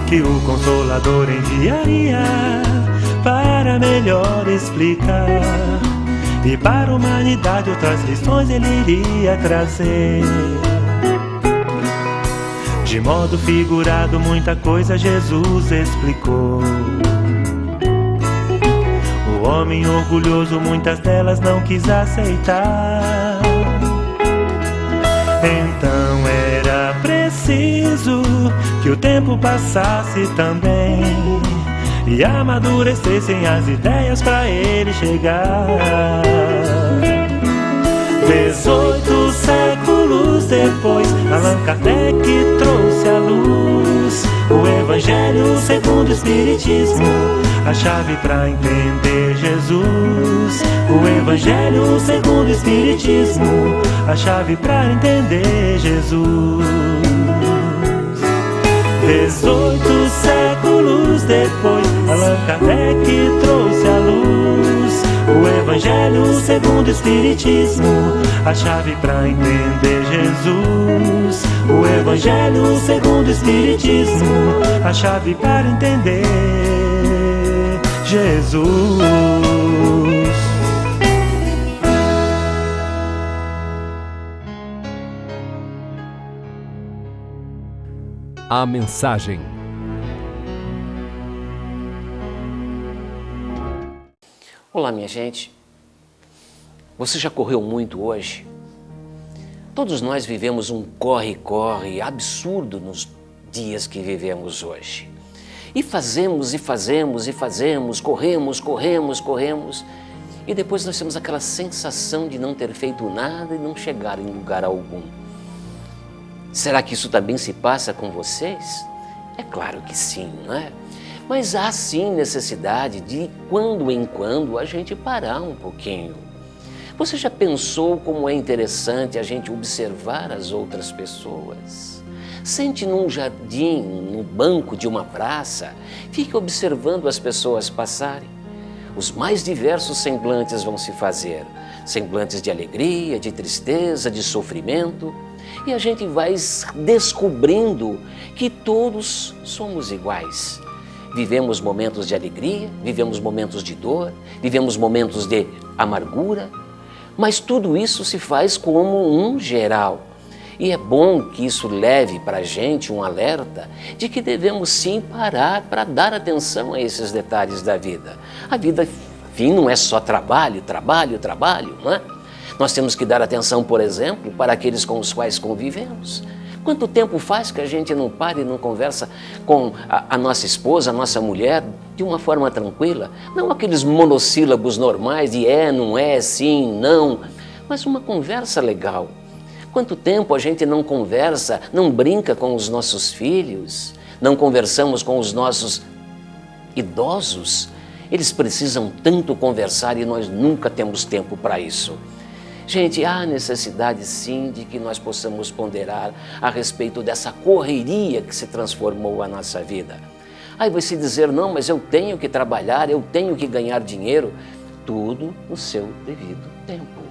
Speaker 7: Que o Consolador enviaria para melhor explicar, e para a humanidade outras lições ele iria trazer. De modo figurado muita coisa Jesus explicou. O homem orgulhoso muitas delas não quis aceitar. Então era preciso que o tempo passasse também e amadurecessem as ideias para ele chegar. 18 séculos depois, Allan Kardec trouxe à luz o Evangelho segundo o Espiritismo, a chave para entender Jesus. O Evangelho segundo o Espiritismo, a chave para entender Jesus. 18 séculos depois, Allan Kardec trouxe à luz o Evangelho segundo o Espiritismo, a chave para entender Jesus. O Evangelho segundo o Espiritismo, a chave para entender Jesus.
Speaker 1: A mensagem.
Speaker 8: Olá, minha gente. Você já correu muito hoje? Todos nós vivemos um corre-corre absurdo nos dias que vivemos hoje. E fazemos, corremos. E depois nós temos aquela sensação de não ter feito nada e não chegar em lugar algum. Será que isso também se passa com vocês? É claro que sim, não é? Mas há sim necessidade de, quando em quando, a gente parar um pouquinho. Você já pensou como é interessante a gente observar as outras pessoas? Sente num jardim, no banco de uma praça, fique observando as pessoas passarem. Os mais diversos semblantes vão se fazer. Semblantes de alegria, de tristeza, de sofrimento. E a gente vai descobrindo que todos somos iguais. Vivemos momentos de alegria, vivemos momentos de dor, vivemos momentos de amargura, mas tudo isso se faz como um geral. E é bom que isso leve para a gente um alerta de que devemos sim parar para dar atenção a esses detalhes da vida. A vida, enfim, não é só trabalho, não é? Nós temos que dar atenção, por exemplo, para aqueles com os quais convivemos. Quanto tempo faz que a gente não para e não conversa com a nossa esposa, a nossa mulher, de uma forma tranquila? Não aqueles monossílabos normais de não é, sim, não, mas uma conversa legal. Quanto tempo a gente não conversa, não brinca com os nossos filhos, não conversamos com os nossos idosos? Eles precisam tanto conversar e nós nunca temos tempo para isso. Gente, há necessidade sim de que nós possamos ponderar a respeito dessa correria que se transformou a nossa vida. Aí você dizer, não, mas eu tenho que trabalhar, eu tenho que ganhar dinheiro. Tudo no seu devido tempo.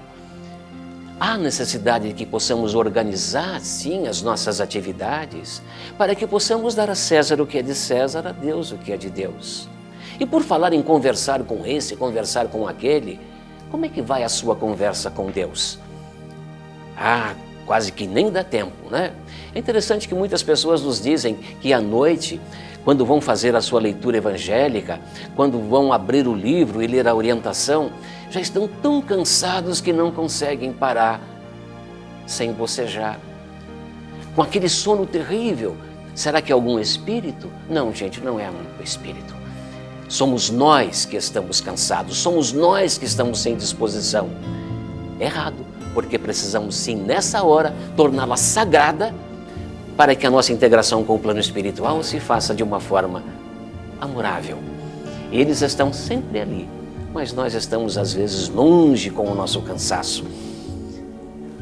Speaker 8: Há necessidade de que possamos organizar sim as nossas atividades para que possamos dar a César o que é de César, a Deus o que é de Deus. E por falar em conversar com esse, conversar com aquele, como é que vai a sua conversa com Deus? Quase que nem dá tempo, né? É interessante que muitas pessoas nos dizem que à noite, quando vão fazer a sua leitura evangélica, quando vão abrir o livro e ler a orientação, já estão tão cansados que não conseguem parar sem bocejar. Com aquele sono terrível. Será que é algum espírito? Não, gente, não é um espírito. Somos nós que estamos cansados, somos nós que estamos sem disposição. Errado, porque precisamos sim, nessa hora, torná-la sagrada para que a nossa integração com o plano espiritual se faça de uma forma amorável. Eles estão sempre ali, mas nós estamos às vezes longe com o nosso cansaço.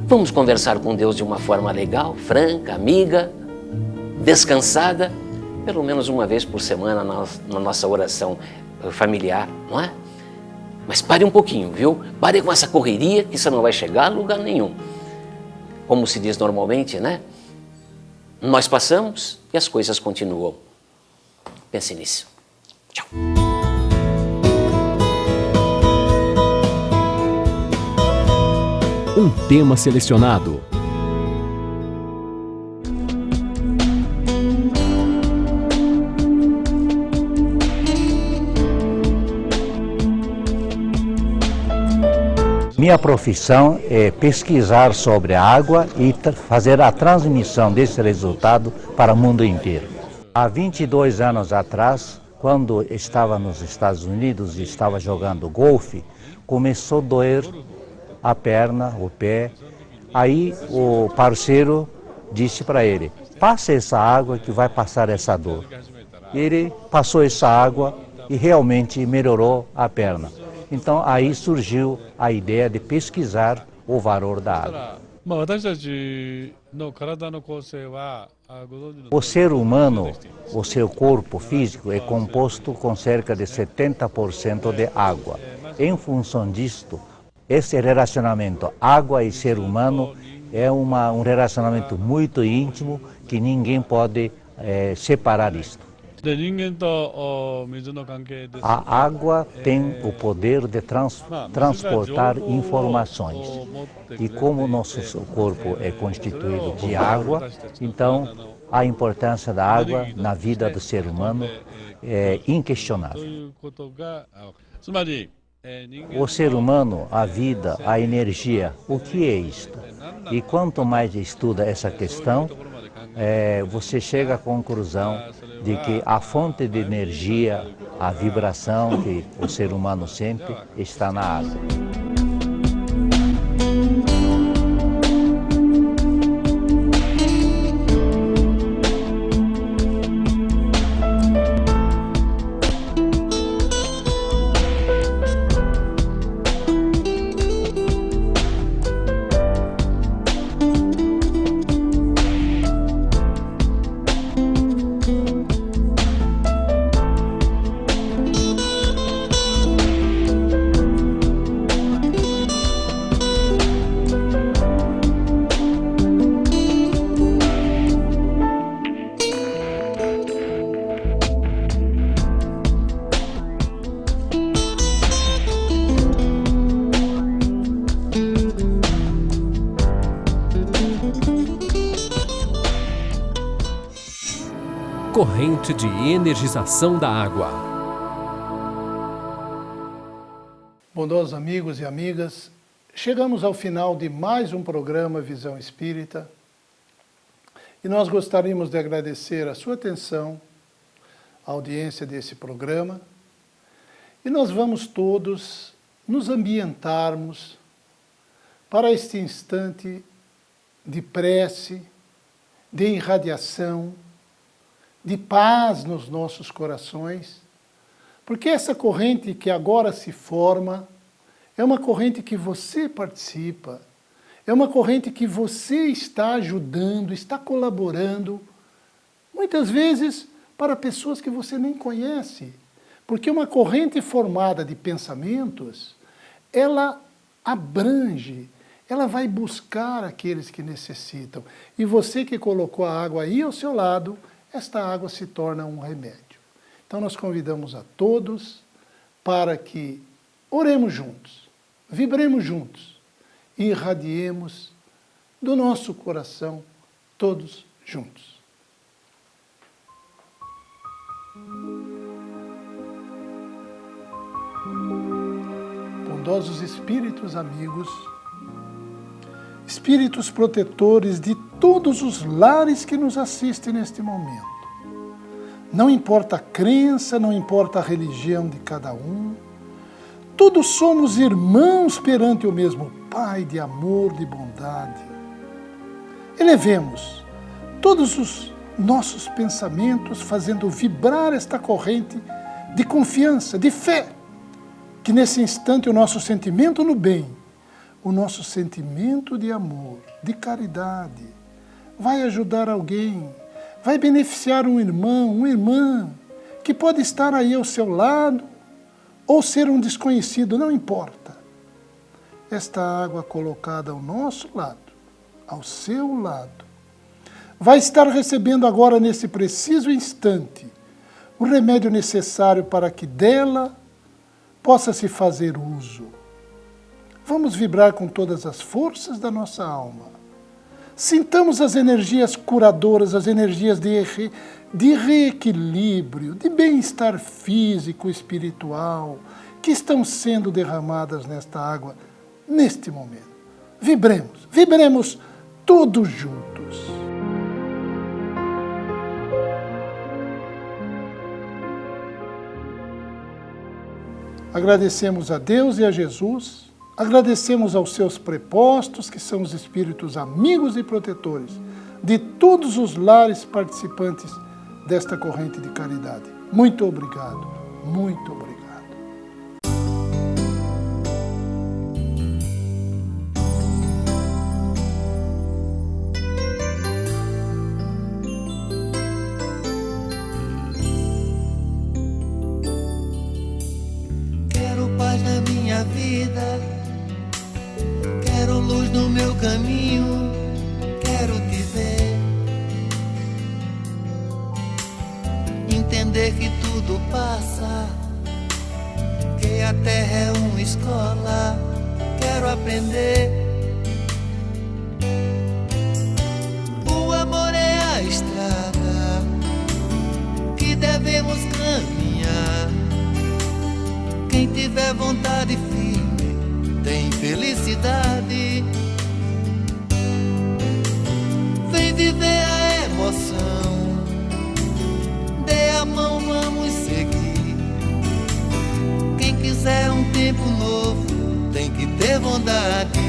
Speaker 8: Vamos conversar com Deus de uma forma legal, franca, amiga, descansada, pelo menos uma vez por semana na nossa oração familiar, não é? Mas pare um pouquinho, viu? Pare com essa correria que você não vai chegar a lugar nenhum. Como se diz normalmente, né? Nós passamos e as coisas continuam. Pense nisso. Tchau.
Speaker 1: Um tema selecionado.
Speaker 9: Minha profissão é pesquisar sobre a água e fazer a transmissão desse resultado para o mundo inteiro. Há 22 anos atrás, quando estava nos Estados Unidos e estava jogando golfe, começou a doer a perna, o pé. Aí o parceiro disse para ele, passa essa água que vai passar essa dor. Ele passou essa água e realmente melhorou a perna. Então aí surgiu a ideia de pesquisar o valor da água. O ser humano, o seu corpo físico é composto com cerca de 70% de água. Em função disto, esse relacionamento água e ser humano é um relacionamento muito íntimo que ninguém pode separar isto. A água tem o poder de transportar informações. E como o nosso corpo é constituído de água, então a importância da água na vida do ser humano é inquestionável. O ser humano, a vida, a energia, o que é isto? E quanto mais estuda essa questão, você chega à conclusão de que a fonte de energia, a vibração que o ser humano sente, está na água.
Speaker 1: Corrente de energização da água.
Speaker 2: Bondosos amigos e amigas, chegamos ao final de mais um programa Visão Espírita e nós gostaríamos de agradecer a sua atenção, a audiência desse programa, e nós vamos todos nos ambientarmos para este instante de prece, de irradiação, de paz nos nossos corações, porque essa corrente que agora se forma é uma corrente que você participa, é uma corrente que você está ajudando, está colaborando, muitas vezes para pessoas que você nem conhece, porque uma corrente formada de pensamentos, ela abrange, ela vai buscar aqueles que necessitam, e você que colocou a água aí ao seu lado, esta água se torna um remédio. Então nós convidamos a todos para que oremos juntos, vibremos juntos e irradiemos do nosso coração todos juntos. Bondosos espíritos amigos, espíritos protetores de todos os lares que nos assistem neste momento. Não importa a crença, não importa a religião de cada um, todos somos irmãos perante o mesmo Pai de amor, de bondade. Elevemos todos os nossos pensamentos, fazendo vibrar esta corrente de confiança, de fé, que nesse instante o nosso sentimento no bem, o nosso sentimento de amor, de caridade, vai ajudar alguém, vai beneficiar um irmão, uma irmã, que pode estar aí ao seu lado, ou ser um desconhecido, não importa. Esta água colocada ao nosso lado, ao seu lado, vai estar recebendo agora, nesse preciso instante, o remédio necessário para que dela possa se fazer uso. Vamos vibrar com todas as forças da nossa alma. Sintamos as energias curadoras, as energias de reequilíbrio, de bem-estar físico, espiritual, que estão sendo derramadas nesta água, neste momento. Vibremos todos juntos. Agradecemos a Deus e a Jesus, agradecemos aos seus prepostos, que são os espíritos amigos e protetores de todos os lares participantes desta corrente de caridade. Muito obrigado, muito obrigado.
Speaker 4: Quero paz na minha vida, quero luz no meu caminho, quero te ver, entender que tudo passa, que a terra é uma escola, quero aprender. O amor é a estrada que devemos caminhar. Quem tiver vontade firme tem felicidade. Vem viver a emoção, dê a mão, vamos seguir. Quem quiser um tempo novo tem que ter vontade.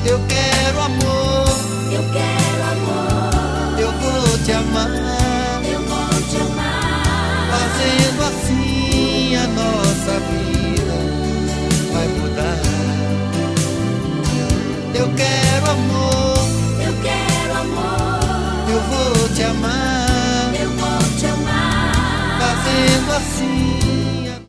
Speaker 4: Eu quero amor.